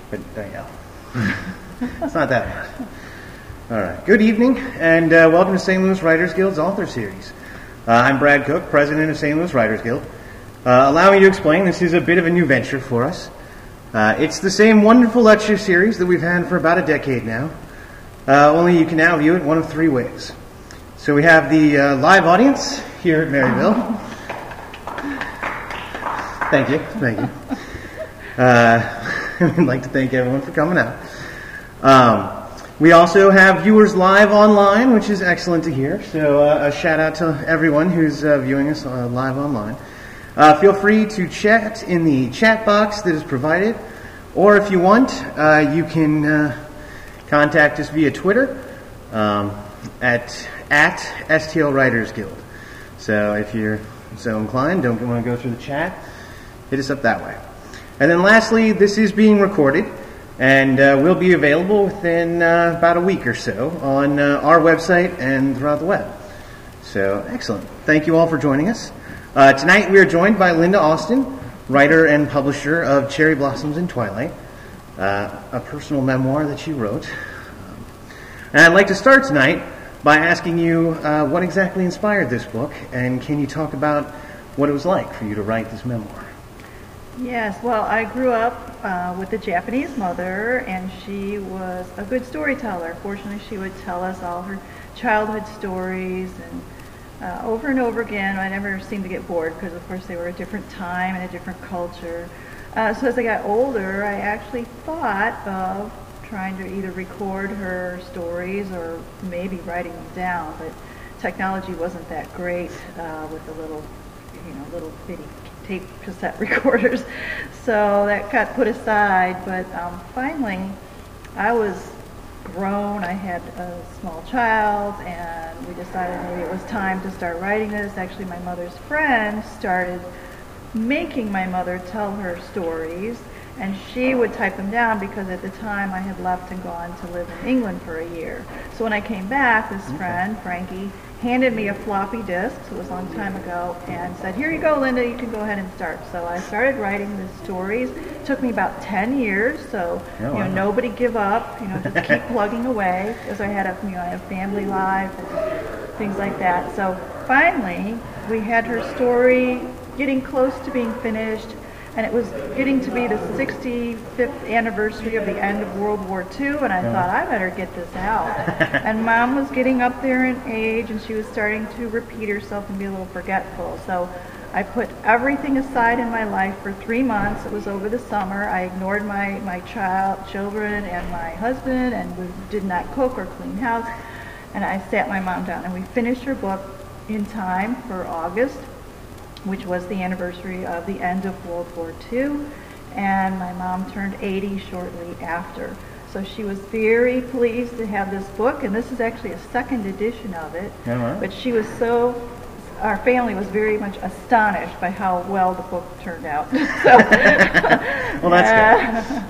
But yeah, it's not that bad. All right. Good evening, and welcome to St. Louis Writers Guild's Author Series. I'm Brad Cook, president of St. Louis Writers Guild. Allow me to explain, this is a bit of a new venture for us. It's the same wonderful lecture series that we've had for about a decade now, only you can now view it one of three ways. So we have the live audience here at Maryville. Thank you. I'd like to thank everyone for coming out. We also have viewers live online, which is excellent to hear. So a shout out to everyone who's viewing us live online. Feel free to chat in the chat box that is provided, or if you want, you can contact us via Twitter at STL Writers Guild. So if you're so inclined, don't want to go through the chat, hit us up that way. And then lastly, this is being recorded and will be available within about a week or so on our website and throughout the web. So excellent. Thank you all for joining us. Tonight we are joined by Linda Austin, writer and publisher of Cherry Blossoms and Twilight, a personal memoir that she wrote. And I'd like to start tonight by asking you what exactly inspired this book, and can you talk about what it was like for you to write this memoir? Yes, well, I grew up with a Japanese mother, and she was a good storyteller. Fortunately, she would tell us all her childhood stories, and over and over again. I never seemed to get bored because, of course, they were a different time and a different culture. So as I got older, I actually thought of trying to either record her stories or maybe writing them down, but technology wasn't that great with the little bitty tape cassette recorders, so that got put aside. But finally, I was grown, I had a small child, and we decided maybe it was time to start writing this. Actually, my mother's friend started making my mother tell her stories, and she would type them down because at the time I had left and gone to live in England for a year. So when I came back, this friend, Frankie, handed me a floppy disk, so it was a long time ago, and said, "Here you go, Linda, you can go ahead and start." So I started writing the stories. It took me about 10 years, so nobody give up, just keep plugging away, because I had a family life and things like that. So finally, we had her story getting close to being finished, and it was getting to be the 65th anniversary of the end of World War II, and I thought, I better get this out. And Mom was getting up there in age, and she was starting to repeat herself and be a little forgetful. So I put everything aside in my life for 3 months. It was over the summer. I ignored my children and my husband, and we did not cook or clean house. And I sat my mom down, and we finished her book in time for August, which was the anniversary of the end of World War II, and my mom turned 80 shortly after. So she was very pleased to have this book, and this is actually a second edition of it. But she was our family was very much astonished by how well the book turned out. Well, that's good.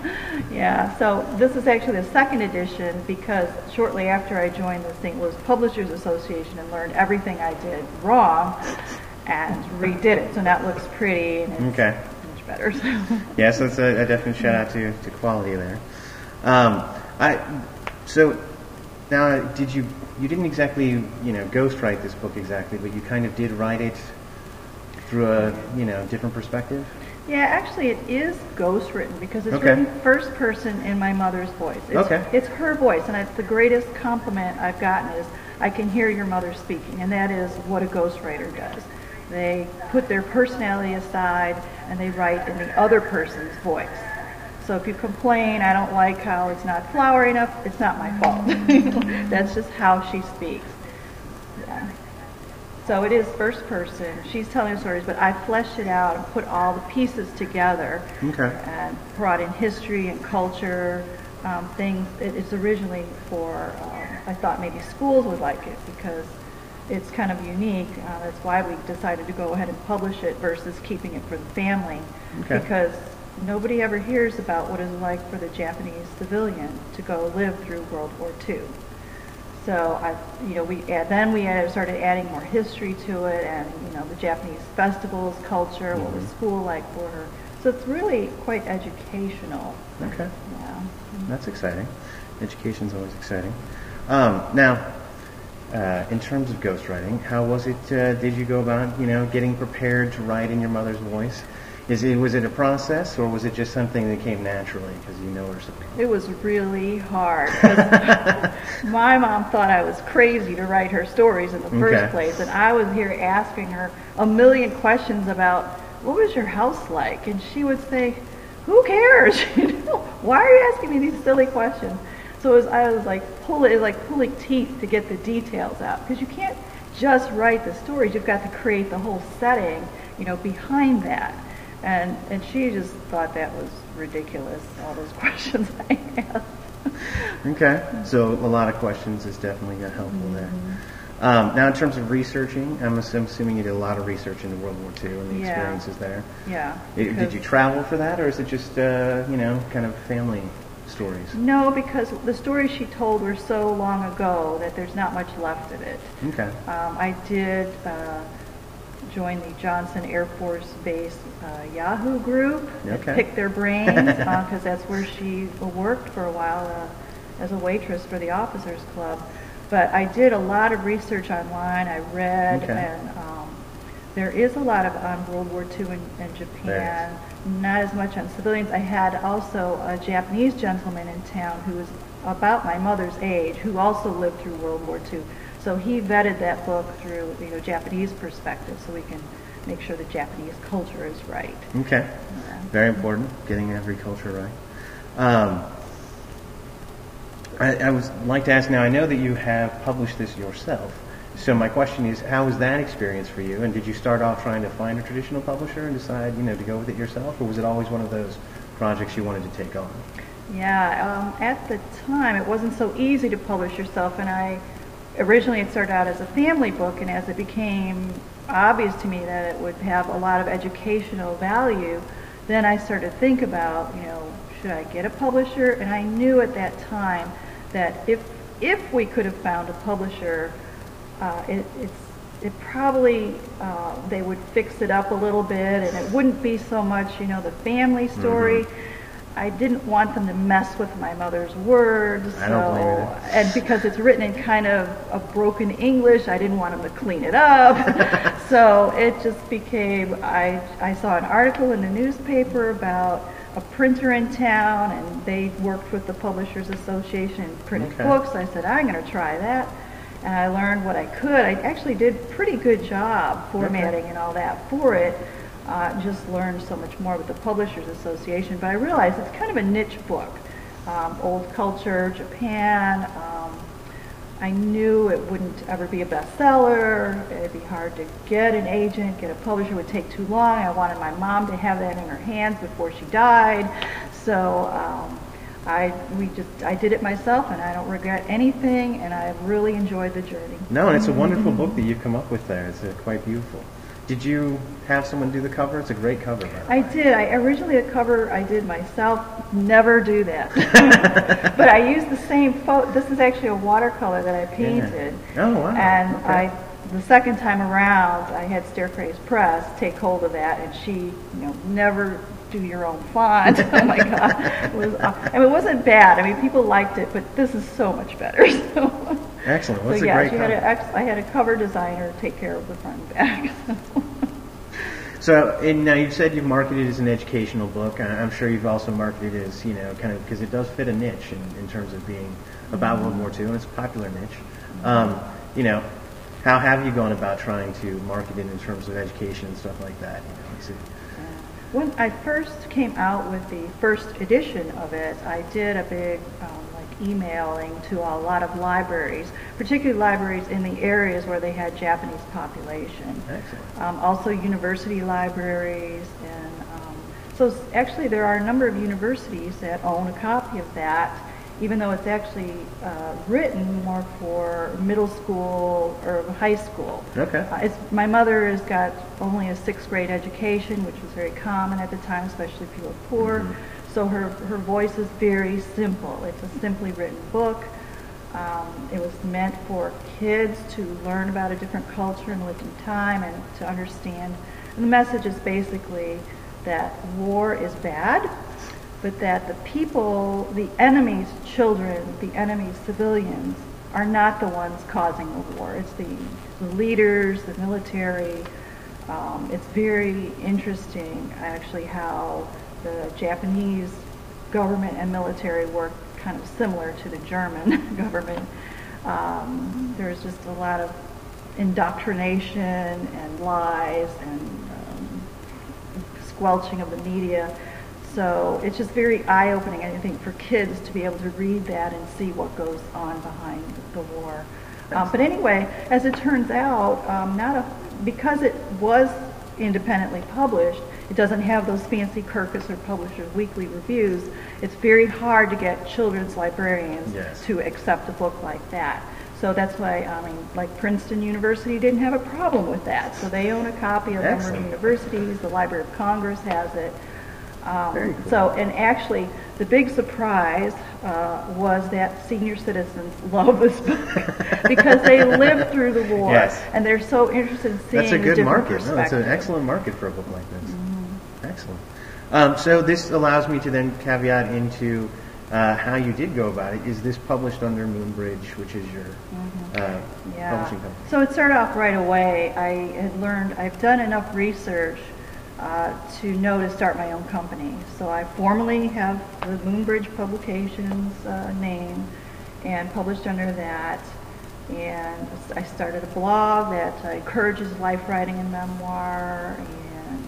Yeah, so this is actually the second edition because shortly after I joined the St. Louis Publishers Association and learned everything I did wrong, and redid it, so that looks pretty and it's much better. Yes, that's a definite shout out to quality there. So now, you didn't exactly ghostwrite this book exactly, but you kind of did write it through a different perspective? Yeah, actually it is ghostwritten because it's written first person in my mother's voice. It's her voice, and it's the greatest compliment I've gotten is I can hear your mother speaking, and that is what a ghostwriter does. They put their personality aside and they write in the other person's voice. So if you complain, I don't like how it's not flowery enough, it's not my fault. That's just how she speaks. Yeah. So it is first person. She's telling stories, but I fleshed it out and put all the pieces together and brought in history and culture, things. It's originally for, I thought maybe schools would like it because it's kind of unique. That's why we decided to go ahead and publish it versus keeping it for the family, because nobody ever hears about what it's like for the Japanese civilian to go live through World War II. So we started adding more history to it, and the Japanese festivals, culture, what was school like for her, So it's really quite educational. Okay. Yeah. That's exciting. Education's always exciting. In terms of ghostwriting, how was it? Did you go about, getting prepared to write in your mother's voice? Was it a process, or was it just something that came naturally because you know her so well? It was really hard. 'Cause my mom thought I was crazy to write her stories in the first place, and I was here asking her a million questions about what was your house like, and she would say, "Who cares? Why are you asking me these silly questions?" So I was like pulling teeth to get the details out, because you can't just write the stories. You've got to create the whole setting, behind that. And she just thought that was ridiculous, all those questions I asked. Okay, so a lot of questions is definitely helpful there. Now, in terms of researching, I'm assuming you did a lot of research into World War II and the experiences there. Yeah. Did you travel for that, or is it just, kind of family stories? No, because the stories she told were so long ago that there's not much left of it. Okay. I did join the Johnson Air Force Base Yahoo group that picked their brains, because that's where she worked for a while as a waitress for the Officers Club. But I did a lot of research online. I read, and there is a lot on World War II in Japan, not as much on civilians. I had also a Japanese gentleman in town who was about my mother's age, who also lived through World War II. So he vetted that book through Japanese perspective, so we can make sure the Japanese culture is right. Okay. Yeah. Very important, getting every culture right. I would like to ask now, I know that you have published this yourself. So my question is, how was that experience for you? And did you start off trying to find a traditional publisher and decide, to go with it yourself? Or was it always one of those projects you wanted to take on? Yeah, at the time, it wasn't so easy to publish yourself. And originally it started out as a family book. And as it became obvious to me that it would have a lot of educational value, then I started to think about, should I get a publisher? And I knew at that time that if we could have found a publisher, it probably they would fix it up a little bit, and it wouldn't be so much the family story. I didn't want them to mess with my mother's words. I don't blame you. And because it's written in kind of a broken English, I didn't want them to clean it up. So it just became, I saw an article in the newspaper about a printer in town, and they worked with the Publishers Association and printed books. I said, I'm going to try that. And I learned what I could. I actually did a pretty good job formatting and all that for it. Just learned so much more with the Publishers Association. But I realized it's kind of a niche book. Old culture, Japan. I knew it wouldn't ever be a bestseller. It'd be hard to get an agent, get a publisher. It would take too long. I wanted my mom to have that in her hands before she died. So I did it myself, and I don't regret anything, and I really enjoyed the journey. No, and it's a wonderful book that you've come up with there. It's quite beautiful. Did you have someone do the cover? It's a great cover. I did. Originally a cover I did myself. Never do that. But I used the same photo. This is actually a watercolor that I painted. Yeah. Oh, wow. And the second time around, I had Staircase Press take hold of that, and she, never do your own font. Oh my God. It wasn't bad. People liked it, but this is so much better. So. Excellent. What's a great cover? I had a cover designer take care of the front and back. So, and now you said you've marketed it as an educational book. I'm sure you've also marketed it as, kind of, because it does fit a niche in terms of being about World War II, and it's a popular niche. How have you gone about trying to market it in terms of education and stuff like that? When I first came out with the first edition of it, I did a big emailing to a lot of libraries, particularly libraries in the areas where they had Japanese population. Excellent. Also university libraries, and so actually there are a number of universities that own a copy of that, even though it's actually written more for middle school or high school. Okay. My mother has got only a 6th grade education, which was very common at the time, especially if you were poor. So her voice is very simple. It's a simply written book. It was meant for kids to learn about a different culture and lived in time and to understand. And the message is basically that war is bad, but that the people, the enemy's children, the enemy's civilians, are not the ones causing the war. It's the leaders, the military. It's very interesting, actually, how the Japanese government and military work kind of similar to the German government. There's just a lot of indoctrination and lies and squelching of the media. So it's just very eye-opening, I think, for kids to be able to read that and see what goes on behind the war. But anyway, as it turns out, because it was independently published, it doesn't have those fancy Kirkus or Publishers Weekly reviews. It's very hard to get children's librarians to accept a book like that. So that's why, like Princeton University didn't have a problem with that. So they own a copy of a number of universities. The Library of Congress has it. Very cool. So, and actually, the big surprise was that senior citizens love this book because they lived through the war, and they're so interested in seeing the different perspectives. That's an excellent market for a book like this. Excellent. So this allows me to then caveat into how you did go about it. Is this published under Moonbridge, which is your publishing company? So it started off right away. I had learned, I've done enough research to know to start my own company. So I formally have the Moonbridge Publications name and published under that. And I started a blog that encourages life writing and memoir, and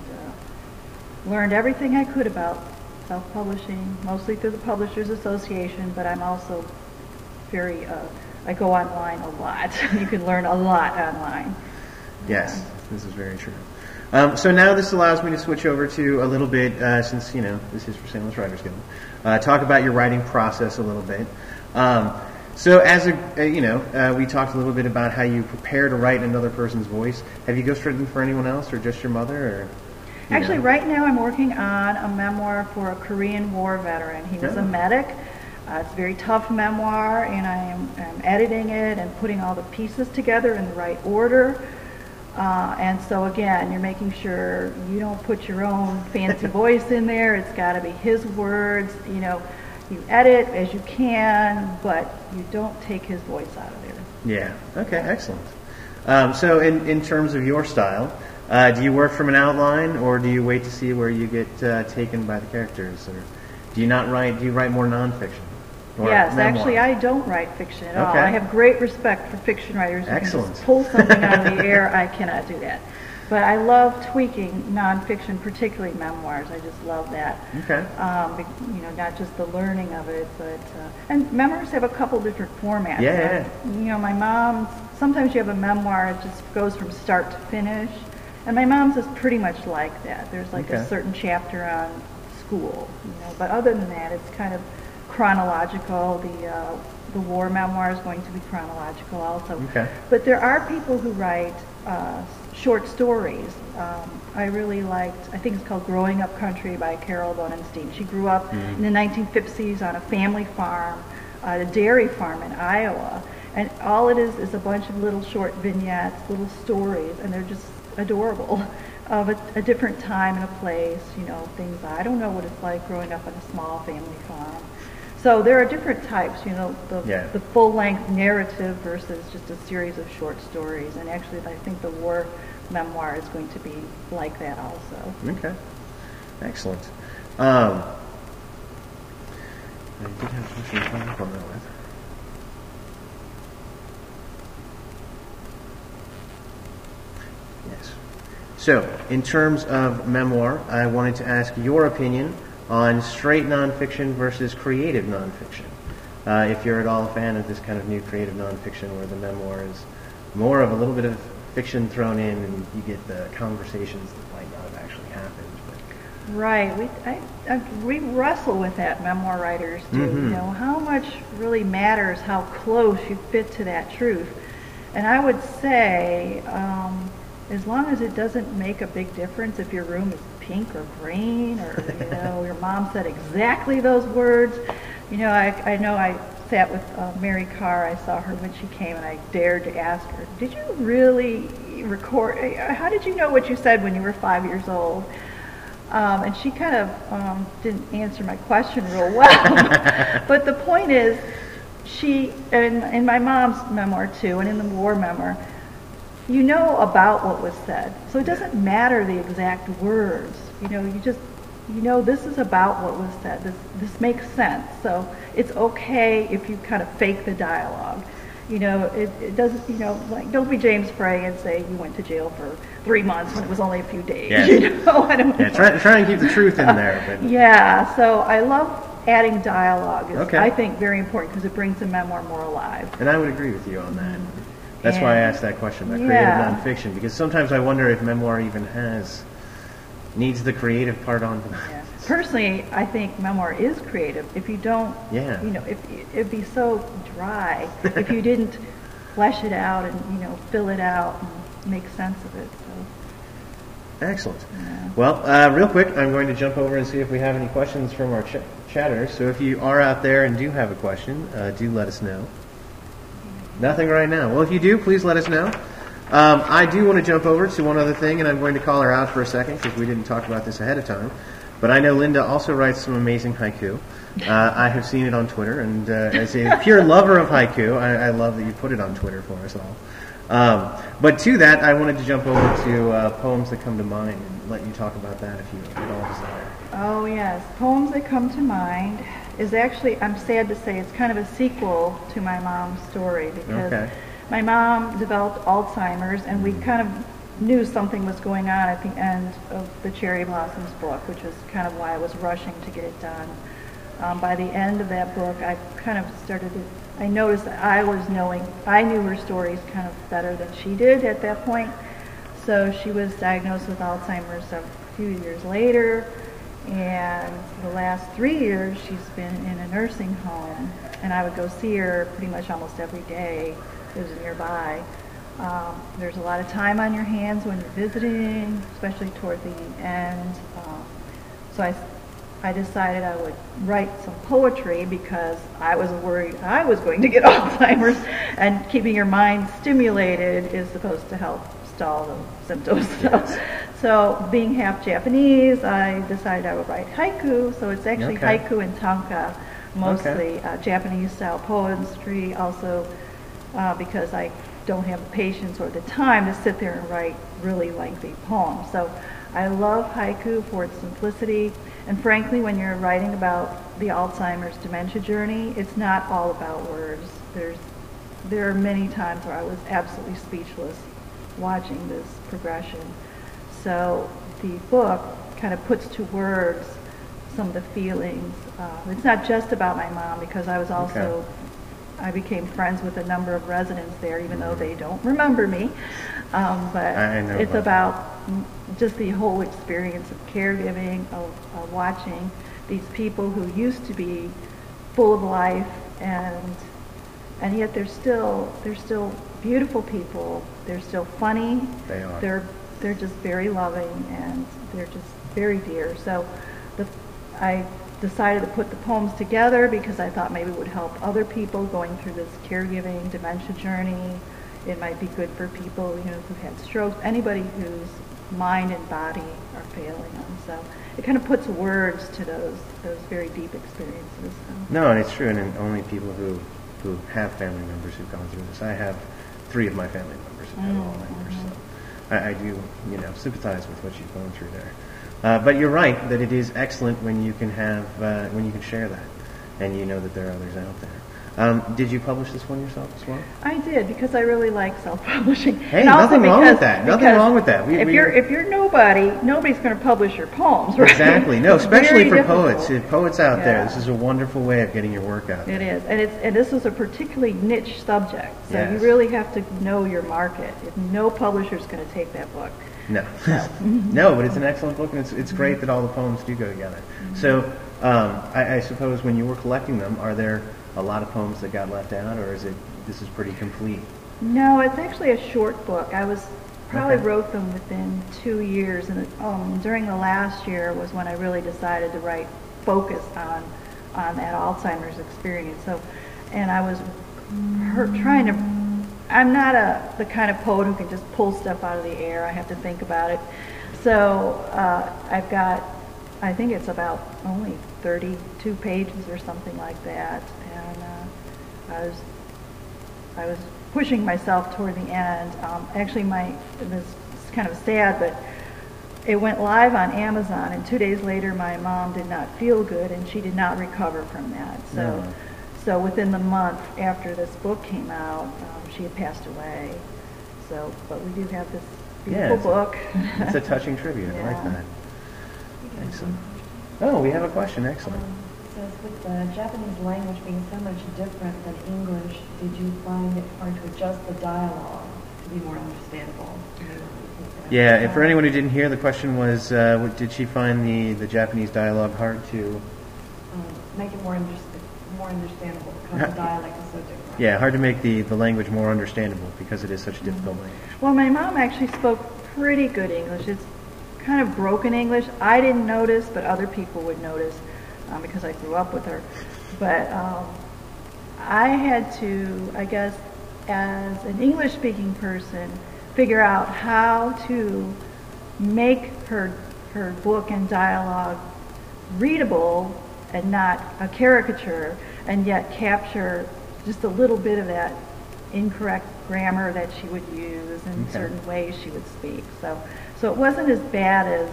learned everything I could about self-publishing, mostly through the Publishers Association, but I'm also very, I go online a lot. You can learn a lot online. Yes, this is very true. So now this allows me to switch over to a little bit, since, this is for St. Louis Writers Guild, talk about your writing process a little bit. So as we talked a little bit about how you prepare to write in another person's voice. Have you ghostwritten for anyone else or just your mother? Or, Actually, right now I'm working on a memoir for a Korean War veteran. He was a medic. It's a very tough memoir, and I'm editing it and putting all the pieces together in the right order. And so again, you're making sure you don't put your own fancy voice in there. It's got to be his words. You edit as you can, but you don't take his voice out of there. Yeah. Okay. Excellent. So in terms of your style, do you work from an outline, or do you wait to see where you get taken by the characters, or do you not write? Do you write more nonfiction? Yes, actually, I don't write fiction at all. I have great respect for fiction writers who can just pull something out of the air. I cannot do that. But I love tweaking nonfiction, particularly memoirs. I just love that. Okay. Not just the learning of it, but and memoirs have a couple different formats. Yeah. My mom's, sometimes you have a memoir, it just goes from start to finish. And my mom's is pretty much like that. There's like a certain chapter on school, but other than that, it's kind of chronological. The war memoir is going to be chronological also. Okay. But there are people who write short stories. I really liked, I think it's called Growing Up Country by Carol Bonenstein. She grew up in the 1950s on a family farm, a dairy farm in Iowa. And all it is a bunch of little short vignettes, little stories, and they're just adorable, of a different time and a place, things. I don't know what it's like growing up on a small family farm. So there are different types, the full-length narrative versus just a series of short stories. And actually, I think the war memoir is going to be like that also. Okay. Excellent. I did have something to follow up on that with. Yes. So, in terms of memoir, I wanted to ask your opinion on straight nonfiction versus creative nonfiction. If you're at all a fan of this kind of new creative nonfiction where the memoir is more of a little bit of fiction thrown in and you get the conversations that might not have actually happened. But. Right. We wrestle with that, memoir writers do. How much really matters how close you fit to that truth. And I would say, as long as it doesn't make a big difference if your room is pink or green, or your mom said exactly those words. I know I sat with Mary Carr. I saw her when she came, and I dared to ask her, "Did you really record? How did you know what you said when you were 5 years old?" And she kind of didn't answer my question real well. But the point is, she, and in my mom's memoir too, and in the war memoir, you know about what was said. So it doesn't matter the exact words. You know, this is about what was said. This makes sense. So it's okay if you kind of fake the dialogue. You know, it doesn't, you know, like, don't be James Frey and say you went to jail for 3 months when it was only a few days. Yes. You know, I don't know. Try and keep the truth in there. But. Yeah, so I love adding dialogue. It's, Okay. I think, very important because it brings the memoir more alive. And I would agree with you on that. That's why I asked that question about creative nonfiction, because sometimes I wonder if memoir even needs the creative part on. Yeah. Personally, I think memoir is creative. If you don't, you know, it'd be so dry if you didn't flesh it out and, you know, fill it out and make sense of it. So. Excellent. Yeah. Well, real quick, I'm going to jump over and see if we have any questions from our chatters. So if you are out there and do have a question, do let us know. Nothing right now. Well, if you do, please let us know. I do want to jump over to one other thing, and I'm going to call her out for a second because we didn't talk about this ahead of time. But I know Linda also writes some amazing haiku. I have seen it on Twitter, and as a pure lover of haiku, I love that you put it on Twitter for us all. But to that, I wanted to jump over to poems that come to mind and let you talk about that if you at all desire. Oh, yes. Poems that come to mind is actually, I'm sad to say, it's kind of a sequel to my mom's story because my mom developed Alzheimer's, and we kind of knew something was going on at the end of the Cherry Blossoms book, which was kind of why I was rushing to get it done. By the end of that book, I kind of I noticed that I knew her stories kind of better than she did at that point. So she was diagnosed with Alzheimer's a few years later, and the last 3 years she's been in a nursing home, and I would go see her pretty much almost every day. It was nearby. There's a lot of time on your hands when you're visiting, especially toward the end. So I decided I would write some poetry because I was worried I was going to get Alzheimer's, and keeping your mind stimulated is supposed to help stall the symptoms. So being half Japanese, I decided I would write haiku. So it's actually haiku and tanka, mostly Japanese style poetry, also because I don't have the patience or the time to sit there and write really lengthy poems. So I love haiku for its simplicity, and frankly, when you're writing about the Alzheimer's dementia journey, it's not all about words. There are many times where I was absolutely speechless watching this progression. So the book kind of puts to words some of the feelings. It's not just about my mom, because I was also I became friends with a number of residents there, even though they don't remember me. But it's about just the whole experience of caregiving, of watching these people who used to be full of life, and yet they're still beautiful people. They're still funny. They are. They're just very loving, and they're just very dear. So I decided to put the poems together because I thought maybe it would help other people going through this caregiving dementia journey. It might be good for people, you know, who've had strokes, anybody whose mind and body are failing them. So it kind of puts words to those very deep experiences. So. No, and it's true, and only people who have family members who've gone through this. I have 3 of my family members who've had Alzheimer's, so I do, you know, sympathize with what you've gone through there. But you're right that it is excellent when you can share that, and you know that there are others out there. Did you publish this one yourself as well? I did, because I really like self-publishing. Hey, nothing wrong with that. Nothing wrong with that. If you're nobody, nobody's going to publish your poems, right? Exactly. No, especially for difficult. poets out there. This is a wonderful way of getting your work out there. It is, and this is a particularly niche subject, so you really have to know your market. If no publisher's going to take that book. No, no, but it's an excellent book, and it's great that all the poems do go together. So, I suppose when you were collecting them, are there a lot of poems that got left out, or this is pretty complete? No, it's actually a short book. I probably wrote them within 2 years, and during the last year was when I really decided to focus on that Alzheimer's experience. So, and I was trying to. I'm not the kind of poet who can just pull stuff out of the air. I have to think about it. So I've got I think it's about only 32 pages or something like that, and I was pushing myself toward the end. Actually, this is kind of sad, but it went live on Amazon, and 2 days later, my mom did not feel good, and she did not recover from that. So within the month after this book came out, she had passed away. So, but we do have this beautiful book. It's a touching tribute. Yeah. I like that. Excellent. Oh, we have a question. Excellent. It says, with the Japanese language being so much different than English, did you find it hard to adjust the dialogue to be more understandable? Yeah, for anyone who didn't hear, the question was, did she find the Japanese dialogue hard to... make it more understandable because the dialect is so different. Yeah, hard to make the language more understandable because it is such a difficult language. Well, my mom actually spoke pretty good English. It's kind of broken English. I didn't notice, but other people would notice because I grew up with her. But I had to, I guess, as an English-speaking person, figure out how to make her book and dialogue readable and not a caricature, and yet capture just a little bit of that incorrect grammar that she would use and certain ways she would speak. So it wasn't as bad as,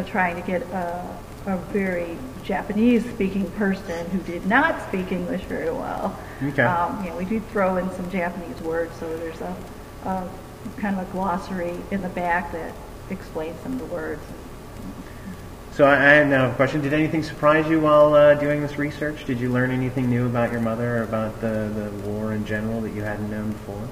trying to get a very Japanese-speaking person who did not speak English very well. Okay. We do throw in some Japanese words, so there's a kind of a glossary in the back that explains some of the words. So I now have a question. Did anything surprise you while doing this research? Did you learn anything new about your mother or about the war in general that you hadn't known before?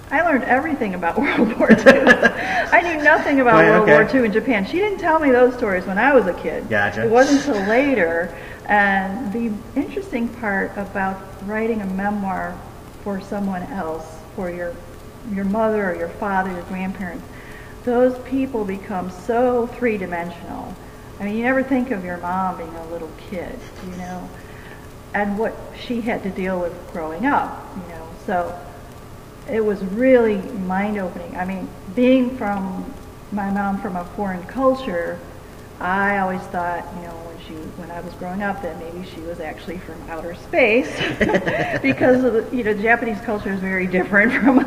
I learned everything about World War II. I knew nothing about World War II in Japan. She didn't tell me those stories when I was a kid. Gotcha. It wasn't until later. And the interesting part about writing a memoir for someone else, for your mother or your father, your grandparents, those people become so three-dimensional. I mean, you never think of your mom being a little kid, and what she had to deal with growing up, So it was really mind-opening. I mean, being from my mom from a foreign culture, I always thought, when I was growing up, that maybe she was actually from outer space, because of the Japanese culture is very different from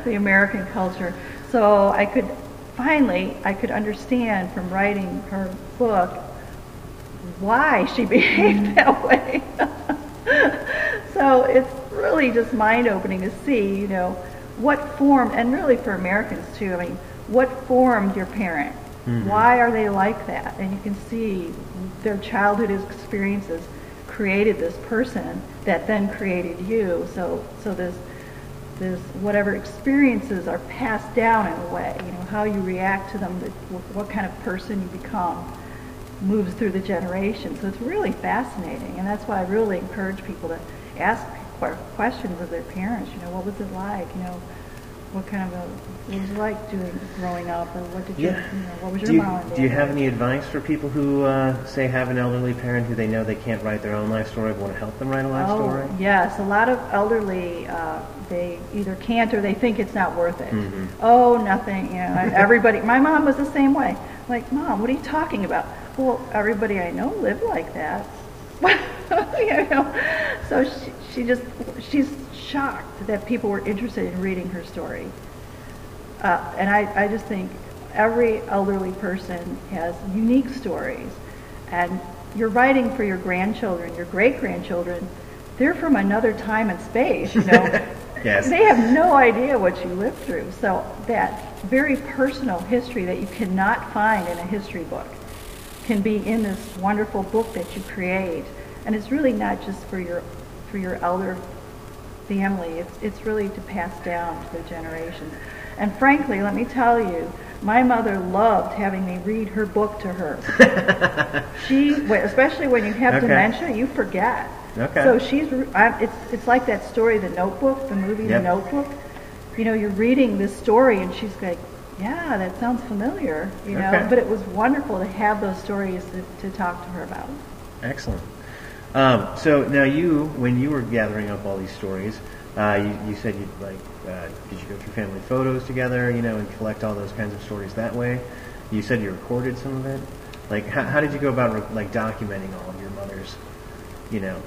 the American culture. So I could understand from writing her book why she behaved that way. So it's really just mind-opening to see, what formed, and really for Americans too, I mean, what formed your parent? Mm-hmm. Why are they like that? And you can see their childhood experiences created this person that then created you. So this whatever experiences are passed down in a way, how you react to them, what kind of person you become moves through the generations. So it's really fascinating, and that's why I really encourage people to ask questions of their parents. What was it like? What kind of what was it like growing up, or what did what was your mom and dad? Do you have any advice for people who say have an elderly parent who they know they can't write their own life story, but want to help them write a life story? Yes, a lot of elderly they either can't or they think it's not worth it. Mm-hmm. Oh, nothing. Everybody. My mom was the same way. Like, Mom, what are you talking about? Well, everybody I know lived like that. So she's shocked that people were interested in reading her story. And I just think every elderly person has unique stories. And you're writing for your grandchildren, your great-grandchildren. They're from another time and space, Yes. They have no idea what you lived through. So that very personal history that you cannot find in a history book can be in this wonderful book that you create. And it's really not just for your elder family. It's really to pass down to the generations. And frankly, let me tell you, my mother loved having me read her book to her. Especially when you have dementia, you forget. Okay. So it's like that story, The Notebook, the movie, The Notebook. You're reading this story, and she's like, yeah, that sounds familiar, Okay. But it was wonderful to have those stories to talk to her about. Excellent. So now when you were gathering up all these stories, you said did you go through family photos together, and collect all those kinds of stories that way? You said you recorded some of it. Like, how did you go about like documenting all of your mother's,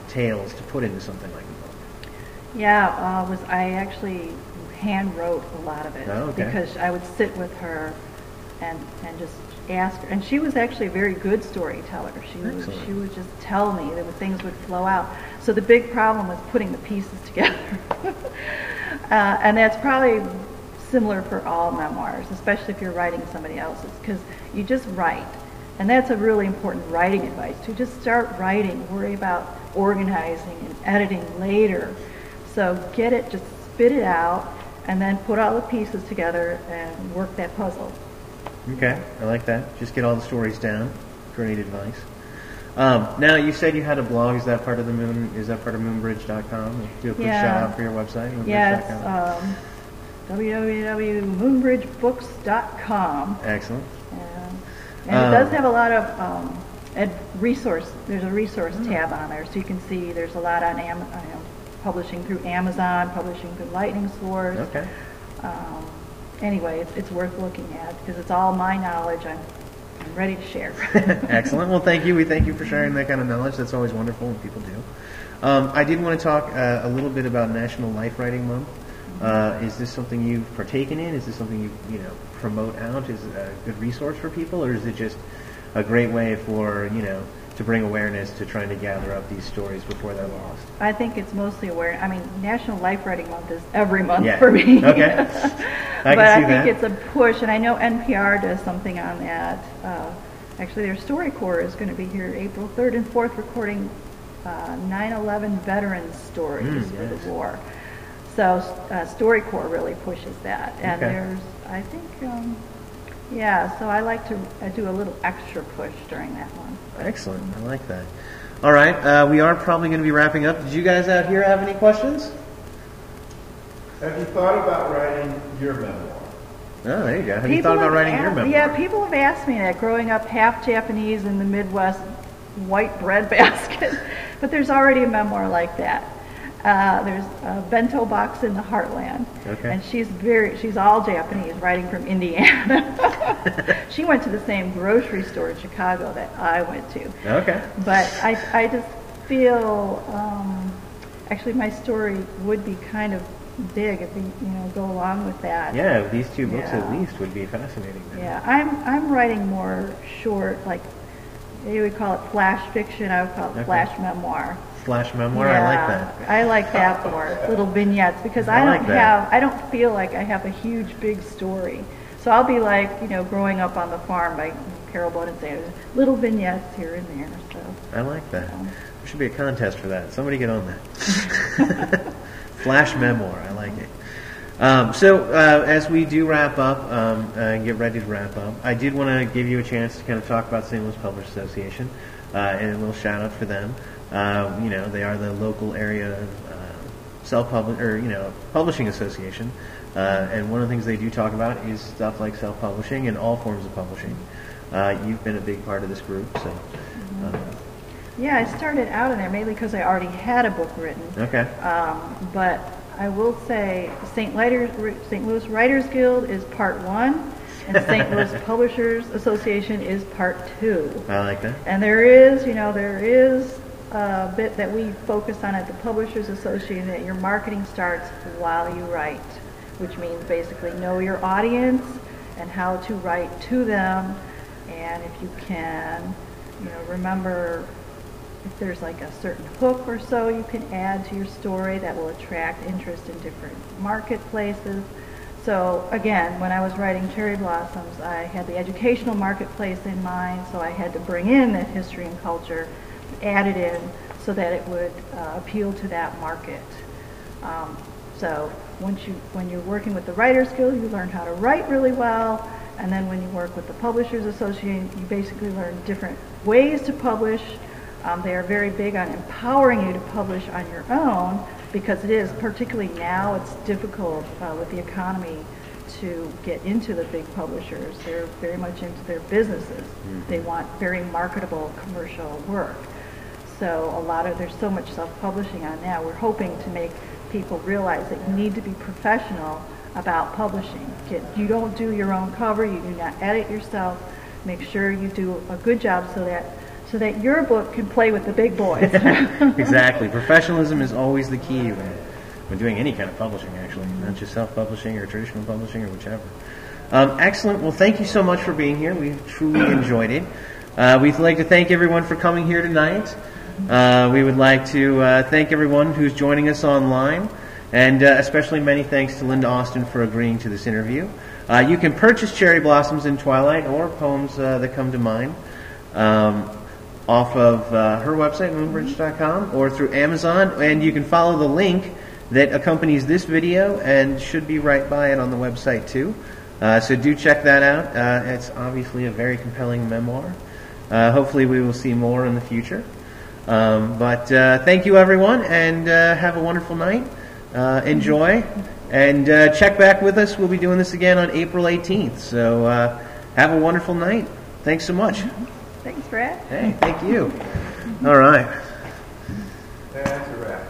tales to put into something like a book? Yeah, I actually hand wrote a lot of it. Oh, okay. Because I would sit with her and just ask her. And she was actually a very good storyteller. She would just tell me that things would flow out. So the big problem was putting the pieces together. And that's probably similar for all memoirs, especially if you're writing somebody else's, because you just write. And that's a really important writing advice, to just start writing, worry about organizing and editing later. So get it, just spit it out, and then put all the pieces together and work that puzzle. Okay, I like that. Just get all the stories down. Great advice. Now, you said you had a blog. Is that part of moonbridge.com? Do a quick shout out for your website. Yes, www.moonbridgebooks.com. Excellent. And it does have a lot of resource. There's a resource tab on there, so you can see there's a lot on publishing through Amazon, publishing through Lightning Source. Okay. Anyway, it's worth looking at because it's all my knowledge. I'm ready to share. Excellent. Well, thank you. We thank you for sharing that kind of knowledge. That's always wonderful when people do. I did want to talk a little bit about National Life Writing Month. Is this something you've partaken in? Is this something you promote out? Is it a good resource for people, or is it just a great way for to bring awareness to trying to gather up these stories before they're lost? I think it's mostly aware. I mean, National Life Writing Month is every month for me. Okay. But I think it's a push, and I know NPR does something on that. Actually, their StoryCorps is going to be here April 3rd and 4th recording 9/11 veterans stories for the war. So StoryCorps really pushes that. And there's, I think, so I like to do a little extra push during that one. Excellent. I like that. All right. We are probably going to be wrapping up. Did you guys out here have any questions? Have you thought about writing your memoir? Oh, there you go. Have you thought about writing your memoir? Yeah, people have asked me that, growing up half Japanese in the Midwest, white bread basket. But there's already a memoir like that. There's a bento box in the heartland, and she's all Japanese, writing from Indiana. She went to the same grocery store in Chicago that I went to. Okay. But I just feel, actually my story would be kind of big if we go along with that. Yeah, these two books at least would be fascinating. Yeah, I'm writing more short, like they would call it flash fiction. I would call it flash memoir. Flash memoir, I like that. I like that more, little vignettes, because I don't feel like I have a huge big story. So I'll be like, Growing Up on the Farm by Carol Bowden Sanders, little vignettes here and there. So I like that. There should be a contest for that. Somebody get on that. Flash memoir, I like it. So as we do wrap up and get ready to wrap up, I did want to give you a chance to kind of talk about St. Louis Publishers Association and a little shout out for them. They are the local area publishing association, and one of the things they do talk about is stuff like self-publishing and all forms of publishing. You've been a big part of this group, so. Yeah, I started out in there mainly because I already had a book written. Okay. But I will say St. Louis Writers Guild is part 1, and St. Louis Publishers Association is part 2. I like that. And there is a bit that we focus on at the Publishers Association, that your marketing starts while you write, which means basically know your audience and how to write to them. And if you can, remember if there's like a certain hook or so you can add to your story that will attract interest in different marketplaces. So again, when I was writing Cherry Blossoms, I had the educational marketplace in mind, so I had to bring in that history and culture, add it in so that it would appeal to that market. So when you're working with the Writers Guild, you learn how to write really well, and then when you work with the Publishers Association, you basically learn different ways to publish. They are very big on empowering you to publish on your own, because it is, particularly now, it's difficult with the economy to get into the big publishers. They're very much into their businesses. They want very marketable commercial work. So there's so much self-publishing on now. We're hoping to make people realize that you need to be professional about publishing. You don't do your own cover, you do not edit yourself. make sure you do a good job so that your book can play with the big boys. Exactly. Professionalism is always the key when doing any kind of publishing, actually, not just self-publishing or traditional publishing or whichever. Excellent. Well, thank you so much for being here. We truly enjoyed it. We'd like to thank everyone for coming here tonight. We would like to thank everyone who's joining us online, and especially many thanks to Linda Austin for agreeing to this interview. You can purchase Cherry Blossoms in Twilight or Poems That Come to Mind off of her website, moonbridge.com, or through Amazon, and you can follow the link that accompanies this video and should be right by it on the website too. So do check that out. It's obviously a very compelling memoir. Hopefully we will see more in the future. But thank you, everyone, and have a wonderful night. Enjoy, and check back with us. We'll be doing this again on April 18th. So have a wonderful night. Thanks so much. Thanks, Brad. Hey, thank you. All right. That's a wrap.